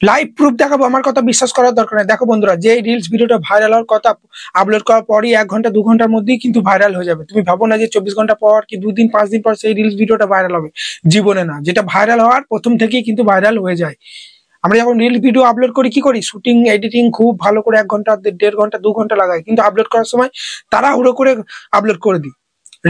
Live proof দেখাবো, আমার কথা বিশ্বাস করার দরকার নেই। দেখো বন্ধুরা, যে রিলস ভিডিওটা ভাইরাল হওয়ার কথা আপলোড করার পরই 1 ঘন্টা 2 ঘন্টার মধ্যেই কিন্তু ভাইরাল হয়ে যাবে। তুমি ভাবো না যে 24 ঘন্টা পর কি 2 দিন 5 দিন পর সেই রিলস ভিডিওটা ভাইরাল হবে, জীবনে না। যেটা ভাইরাল হওয়ার প্রথম থেকেই কিন্তু ভাইরাল হয়ে যায়। আমরা যখন রিলস ভিডিও আপলোড করি কি করি, শুটিং এডিটিং খুব ভালো করে 1 ঘন্টা 1.5 ঘন্টা 2 ঘন্টা লাগাই, কিন্তু আপলোড করার সময় তাড়াহুড়ো করে আপলোড করে দিই।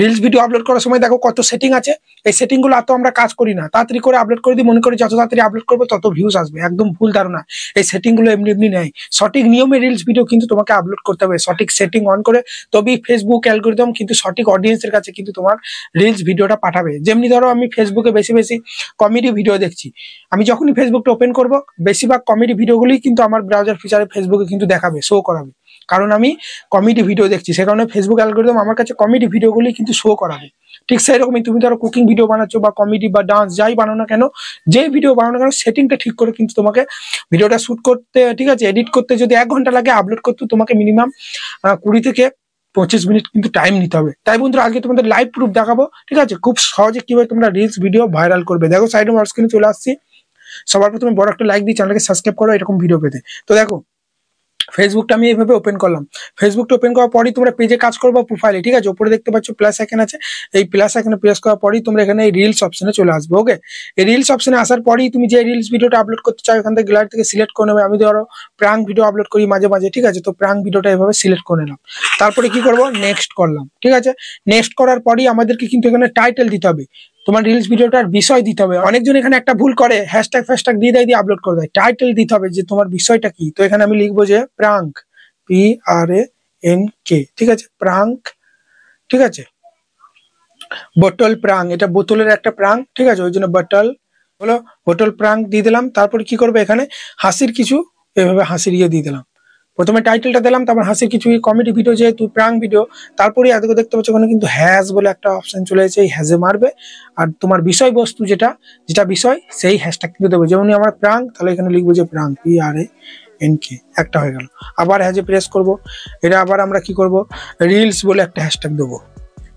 রিলস ভিডিও আপলোড করার সময় দেখো কত সেটিং আছে, এই সেটিং গুলো এত আমরা কাজ করি না, তাড়াতাড়ি করে আপলোড করে দিই, মনে করি যত তাড়াতাড়ি আপলোড করবো তত ভিউজ আসবে। একদম ভুল ধারণা। এই সেটিং গুলো এমনি এমনি নেই, সঠিক নিয়মে রিলস ভিডিও কিন্তু তোমাকে আপলোড করতে হবে, সঠিক সেটিং অন করে, তবেই ফেসবুক অ্যালগরিদম কিন্তু সঠিক অডিয়েন্সের কাছে কিন্তু তোমার রিলস ভিডিওটা পাঠাবে। যেমনি ধরো আমি ফেসবুকে বেশি বেশি কমেডি ভিডিও দেখছি, আমি যখনই ফেসবুকটা ওপেন করবো বেশিরভাগ কমেডি ভিডিওগুলোই কিন্তু আমার ব্রাউজার ফিচারে ফেসবুকে কিন্তু দেখাবে, শো করাবে, কারণ আমি কমেডি ভিডিও দেখছি। সে কারণে ফেসবুক অ্যালগরিদম আমার কাছে কমেডি ভিডিওগুলি কিন্তু শো করাবে। ঠিক সেরকমই তুমি ধরো কুকিং ভিডিও বানাচ্ছো বা কমেডি বা ডান্স যাই বানাও না কেন, যেই ভিডিও বানাও না কেন, সেটিংটা ঠিক করে কিন্তু তোমাকে ভিডিওটা শুট করতে, ঠিক আছে, এডিট করতে যদি 1 ঘন্টা লাগে, আপলোড করতে তোমাকে মিনিমাম 20 থেকে 25 মিনিট কিন্তু টাইম নিতে হবে। তাই বন্ধুরা, আজকে তোমাদের লাইভ প্রুফ দেখাবো, ঠিক আছে, খুব সহজে কিভাবে তোমরা রিলস ভিডিও ভাইরাল করবে। দেখো সাইডে আমার স্ক্রিনে চলে আসছি। সবার প্রথমে বড় একটা লাইক দিয়ে চ্যানেলকে সাবস্ক্রাইব করো এরকম ভিডিও পেতে। তো দেখো ফেসবুকটা আমি এইভাবে ওপেন করলাম। ফেসবুকটা ওপেন করার পরই তোমরা পেজে কাজ করবো, প্রোফাইলে, ঠিক আছে, উপরে দেখতে পাচ্ছ প্লাস আইকন আছে, এই প্লাস আইকনে প্রেস করার পরই তোমরা এখানে এই রিলস অপশনে চলে আসবে। ওকে, এই রিলস অপশনে আসার পরই তুমি যে রিলস ভিডিওটা আপলোড করতে চাও এখান থেকে গ্যালারি থেকে সিলেক্ট করে নেবে। আমি ধরো প্রাঙ্ক ভিডিও আপলোড করি মাঝে মাঝে, ঠিক আছে, তো প্রাঙ্ক ভিডিওটা এভাবে সিলেক্ট করে নিলাম। তারপরে কি করবো, নেক্সট করলাম, ঠিক আছে। নেক্সট করার পরই আমাদেরকে কিন্তু এখানে টাইটেল দিতে হবে, তোমার রিলস ভিডিওটার বিষয় দিতে হবে। অনেকজন এখানে একটা ভুল করে, হ্যাশট্যাগ ফ্যাশট্যাগ দিয়ে দিয়ে আপলোড করে দেয়। টাইটেল দিতে হবে যে তোমার বিষয়টা কি। তো এখানে আমি লিখবো যে প্রাঙ্ক, PRANK, ঠিক আছে, প্রাঙ্ক, ঠিক আছে, বোতল প্রাঙ্ক, এটা বোতলের একটা প্রাঙ্ক, ঠিক আছে, ওই জন্য বোতল প্রাঙ্ক দিয়ে দিলাম। তারপরে কি করবে, এখানে হাসির কিছু এভাবে হাসির ইয়ে দিয়ে দিলাম। প্রথমে টাইটেলটা দিলাম, তারপর হাসির কিছু কমেডি ভিডিও, যেহেতু প্রাঙ্ক ভিডিও। তারপরে এদিকে দেখতে পাচ্ছ ওখানে কিন্তু হ্যাশ বলে একটা অপশন চলে এসেছে, এই হ্যাশে মারবে আর তোমার বিষয়বস্তু যেটা বিষয় সেই হ্যাশট্যাগ কিন্তু দেবে। যেমন আমার প্রাঙ্ক, তাহলে এখানে লিখবো যে প্রাঙ্ক, PRANK, একটা হয়ে গেল। আবার হ্যাজে প্রেস করব, এটা আবার আমরা কি করব, রিলস বলে একটা হ্যাশট্যাগ দেবো,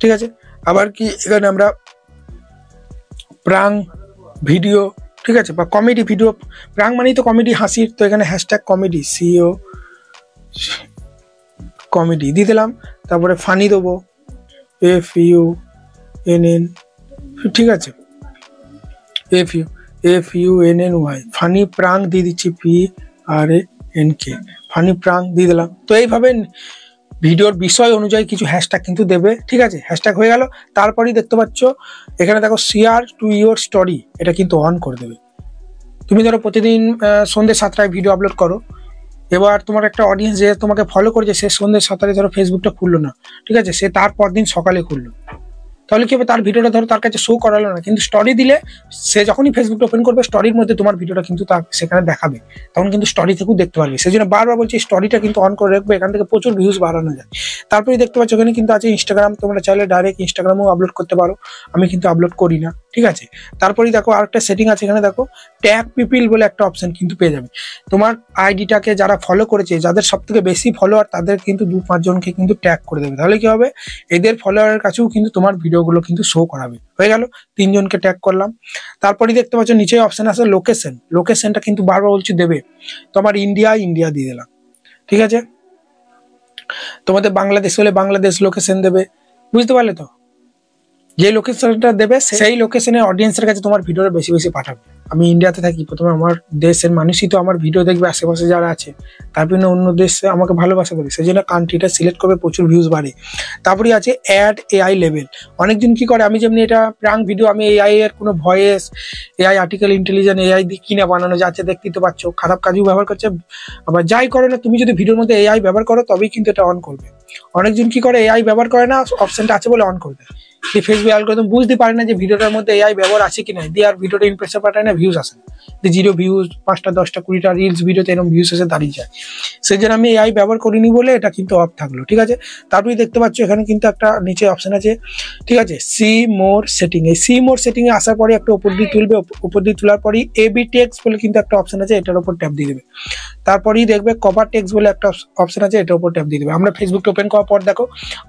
ঠিক আছে। আবার কি এখানে আমরা প্রাঙ্ক ভিডিও, ঠিক আছে, বা কমেডি ভিডিও, প্রাঙ্ক মানেই তো কমেডি হাসির, তো এখানে হ্যাশট্যাগ কমেডি, CO কমেডি দিয়ে দিলাম। তারপরে ফানি দেবো, FUNN, ঠিক আছে, FUNNY, ফানি প্রাঙ্ক দিয়ে দিচ্ছি, PRANK, ফানি প্রাঙ্ক দিয়ে দিলাম। তো এইভাবে ভিডিওর বিষয় অনুযায়ী কিছু হ্যাশট্যাগ কিন্তু দেবে, ঠিক আছে। হ্যাশট্যাগ হয়ে গেল। তারপরেই দেখতে পাচ্ছ এখানে দেখো শেয়ার টু ইয়োর স্টোরি, এটা কিন্তু অন করে দেবে। তুমি ধরো প্রতিদিন সন্ধ্যে 7টায় ভিডিও আপলোড করো, এবার তোমার একটা অডিয়েন্স যে তোমাকে ফলো করেছে, সে সন্ধ্যে 7টায় ধরো ফেসবুকটা খুললো না, ঠিক আছে, সে তারপর দিন সকালে খুললো, তাহলে কি হবে, তার ভিডিওটা ধরো তার কাছে শো করালো না, কিন্তু স্টোরি দিলে সে যখনই ফেসবুকটা ওপেন করবে স্টোরির মধ্যে তোমার ভিডিওটা কিন্তু তার সেখানে দেখাবে, তখন কিন্তু স্টোরি থেকেও দেখতে পারবে। সেই জন্য বারবার বলছি স্টোরিটা কিন্তু অন করে রাখবে, এখান থেকে প্রচুর ভিউজ বাড়ানো যায়। তারপরে দেখতে পাচ্ছ এখানে কিন্তু আছে ইনস্টাগ্রাম, তোমরা চাইলে ডাইরেক্ট ইনস্টাগ্রামেও আপলোড করতে পারো, আমি কিন্তু আপলোড করি না, ঠিক আছে। তারপরেই দেখো আরেকটা সেটিং আছে, এখানে দেখো ট্যাগ পিপিল বলে একটা অপশন কিন্তু পেয়ে যাবে। তোমার আইডিটাকে যারা ফলো করেছে, যাদের সব থেকে বেশি ফলোয়ার, তাদের কিন্তু 2-5 জনকে কিন্তু ট্যাগ করে দেবে। তাহলে কি হবে, এদের ফলোয়ারের কাছেও কিন্তু তোমার ভিডিওগুলো কিন্তু শো করাবে। হয়ে গেল, 3 জনকে ট্যাগ করলাম। তারপরে দেখতে পাচ্ছ নিচে অপশন আছে লোকেশন, লোকেশনটা কিন্তু বারবার বলছি দেবে। তোমার ইন্ডিয়া দিয়ে দিলাম, ঠিক আছে। তোমাদের বাংলাদেশ হলে বাংলাদেশ লোকেশন দেবে, বুঝতে পারলে তো। যে লোকেশনটা দেবে সেই লোকেশনের অডিয়েন্সের কাছে তোমার ভিডিওটা বেশি বেশি পাঠাবে। আমি ইন্ডিয়াতে থাকি, প্রথমে আমার দেশের মানুষই তো আমার ভিডিও দেখবে, আশেপাশে যারা আছে, তারপরে অন্য দেশে আমাকে ভালোবাসা দেবে, সেই জন্য কান্ট্রিটা সিলেক্ট করবে, প্রচুর ভিউজ বাড়ে। তারপরে আছে অ্যাড AI লেভেল। অনেকজন কি করে, আমি যেমনি এটা প্রাঙ্ক ভিডিও, আমি AI এর কোনো voice, AI article intelligence AI দিয়ে কিনা বানানো যাচ্ছে, দেখতেই তো পাচ্ছ, খারাপ কাজেও ব্যবহার করছে। আবার যাই করে না, তুমি যদি ভিডিওর মধ্যে AI ব্যবহার করো তবেই কিন্তু এটা অন করবে। অনেকজন কি করে, AI ব্যবহার করে না, অপশনটা আছে বলে অন করবে। এই ফেসবুক অ্যালগরিদম বুঝতে পারে না যে ভিডিওটার মধ্যে AI ব্যবহার আছে কি না, দিয়ে আর ভিডিওটা ইমপ্রেশন পাঠায় না, ভিউজ আসে না, 0 ভিউজ, 5টা 10টা 20টা রিলস ভিডিওতে এরকম ভিউজ এসে দাঁড়িয়ে যায়। সেই জন্য আমি AI ব্যবহার করিনি বলে এটা কিন্তু অফ থাকলো, ঠিক আছে। তারপরে দেখতে পাচ্ছ এখানে কিন্তু একটা নিচে অপশন আছে, ঠিক আছে, সি মোর সেটিং। এই সি মোর সেটিং এ আসার পরে একটা উপর দিয়ে তুলবে, উপর দিয়ে তোলার পরই AB টেক্সট বলে কিন্তু একটা অপশন আছে, এটার উপর ট্যাপ দিয়ে দেবে। তারপরেই দেখবে কভার টেক্সট বলে একটা অপশন আছে, এটার উপর ট্যাপ দিয়ে দেবে। আমরা ফেসবুকটা ওপেন করার পর দেখো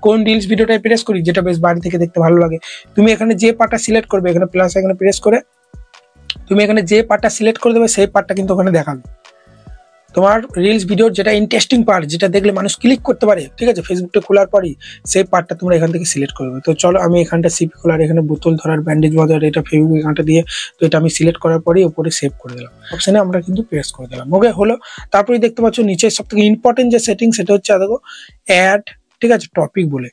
কোন রিলস ভিডিওটাই প্রেস করি, যেটা বেশ বাড়ি থেকে দেখতে ভালো লাগে, তুমি এখানে যে পার্টটা সিলেক্ট করবে, এখানে প্লাস এখানে প্রেস করে তুমি এখানে যে পার্টটা সিলেক্ট করে দেবে সেই পার্টটা কিন্তু ওখানে দেখাবে। তোমার রিলস ভিডিওর যেটা ইন্টারেস্টিং পার্ট, যেটা দেখলে মানুষ ক্লিক করতে পারে, ঠিক আছে, ফেসবুকটা খোলার পরই সেই পার্টটা তোমরা এখান থেকে সিলেক্ট করবে। তো চলো আমি এখানটা সিপি খোলার, এখানে বোতল ধরার, ব্যান্ডেজ বাঁধার, এটা ফেসবুক এখানটা দিয়ে, তো এটা আমি সিলেক্ট করার পরই উপরে সেভ করে দিলাম, অপশানে আমরা কিন্তু প্রেস করে দিলাম। ওকে, হলো। তারপরে দেখতে পাচ্ছ নিচে সব থেকে ইম্পর্টেন্ট যে সেটিং, সেটা হচ্ছে দেখো অ্যাড, ঠিক আছে, টপিক বলে।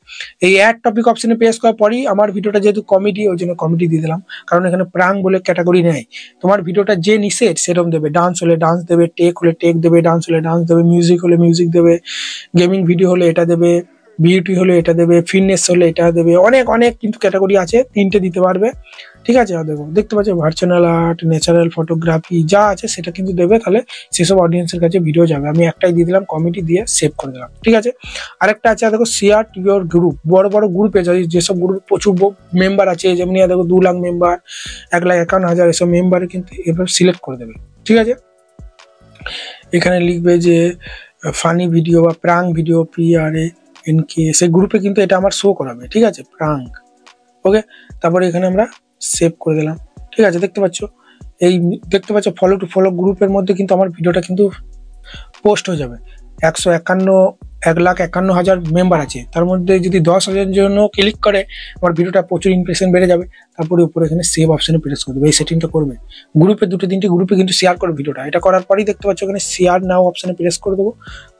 এই অ্যাড টপিক অপশনে প্রেস করার পরই আমার ভিডিওটা যেহেতু কমেডি, ওই জন্য কমেডি দিয়ে দিলাম, কারণ এখানে প্রাং বলে ক্যাটাগরি নেয়। তোমার ভিডিওটা যে নিষেধ সেরকম দেবে, ডান্স হলে ডান্স দেবে, টেক হলে টেক দেবে, ডান্স হলে ডান্স দেবে, মিউজিক হলে মিউজিক দেবে, গেমিং ভিডিও হলে এটা দেবে, বিউটি হলে এটা দেবে, ফিটনেস হলে এটা দেবে, অনেক অনেক কিন্তু ক্যাটাগরি আছে, 3টে দিতে পারবে, ঠিক আছে। দেখো দেখতে পাচ্ছ ভার্চুয়াল আর্ট, ন্যাচারাল ফটোগ্রাফি যা আছে সেটা কিন্তু দেবে, তাহলে সেসব অডিয়েন্সের কাছে ভিডিও যাবে। আমি একটাই দিয়ে দিলাম, কমেডি দিয়ে সেভ করে দিলাম, ঠিক আছে। আরেকটা আছে দেখো শেয়ার টু ইউর গ্রুপ, বড় বড় গ্রুপে যেসব গ্রুপে প্রচুর মেম্বার আছে, যেমনি দেখো 2 লাখ মেম্বার, 1,51,000 এসব মেম্বারে কিন্তু এবার সিলেক্ট করে দেবে, ঠিক আছে। এখানে লিখবে যে ফানি ভিডিও বা প্রাঙ্ক ভিডিও, PRANK, সেই গ্রুপে কিন্তু এটা আমার শো করাবে, ঠিক আছে, প্রাঙ্ক। ওকে, তারপরে এখানে আমরা সেভ করে দিলাম, ঠিক আছে। দেখতে পাচ্ছ ফলো টু ফলো গ্রুপের মধ্যে কিন্তু আমার ভিডিওটা কিন্তু পোস্ট হয়ে যাবে। 1,51,000 মেম্বার আছে, তার মধ্যে যদি 10,000 জন্য ক্লিক করে আমার ভিডিওটা প্রচুর ইমপ্রেশন বেড়ে যাবে। তারপরে উপরে এখানে সেভ অপশনে প্রেস করে দেবে, এই সেটিংটা করবে। গ্রুপে 2-3টি গ্রুপে কিন্তু শেয়ার করে ভিডিওটা, এটা করার পরেই দেখতে পাচ্ছ এখানে শেয়ার নাও অপশনে প্রেস করে দেবো,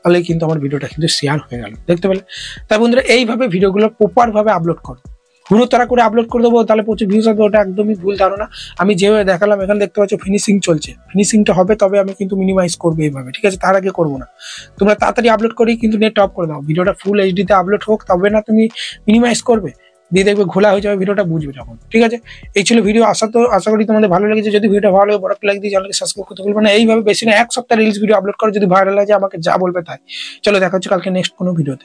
তাহলে কিন্তু আমার ভিডিওটা কিন্তু শেয়ার হয়ে গেল, দেখতে পেলে। তাই বন্ধুরা এইভাবে ভিডিওগুলো প্রপার ভাবে আপলোড করো, হুড়োতাড়া করে আপলোড করে দেবো তাহলে প্রচুর ভিউজ হবে, ওটা একদমই ভুল ধারণা। আমি যেভাবে দেখালাম এখানে দেখতে পাচ্ছ ফিনিশিং চলছে, ফিনিশিংটা হবে তবে আমি কিন্তু মিনিমাইজ করবো এইভাবে, ঠিক আছে, তার আগে করবো না। তোমরা তাড়াতাড়ি আপলোড করেই কিন্তু নেট অফ করে দাও, ভিডিওটা ফুল এইচডিতে আপলোড হোক তবে না তুমি মিনিমাইজ করবে, দিয়ে দেখবে ঘোলা হয়ে যাবে, ভিডিওটা বুঝবে যখন, ঠিক আছে। এই ছিল ভিডিও, আশা করি তোমাদের ভালো লেগেছে। যদি ভিডিওটা ভালো লাগে বড় একটা লাইক দিয়ে চ্যানেলকে সাবস্ক্রাইব করতে ভুলবে না। এইভাবে বেশি না 1 সপ্তাহ রিলস ভিডিও আপলোড করো, যদি ভাইরাল হয় যে আমাকে যা বলবে তাই। চলো দেখা হচ্ছে কালকে নেক্সট কোনো ভিডিওতে।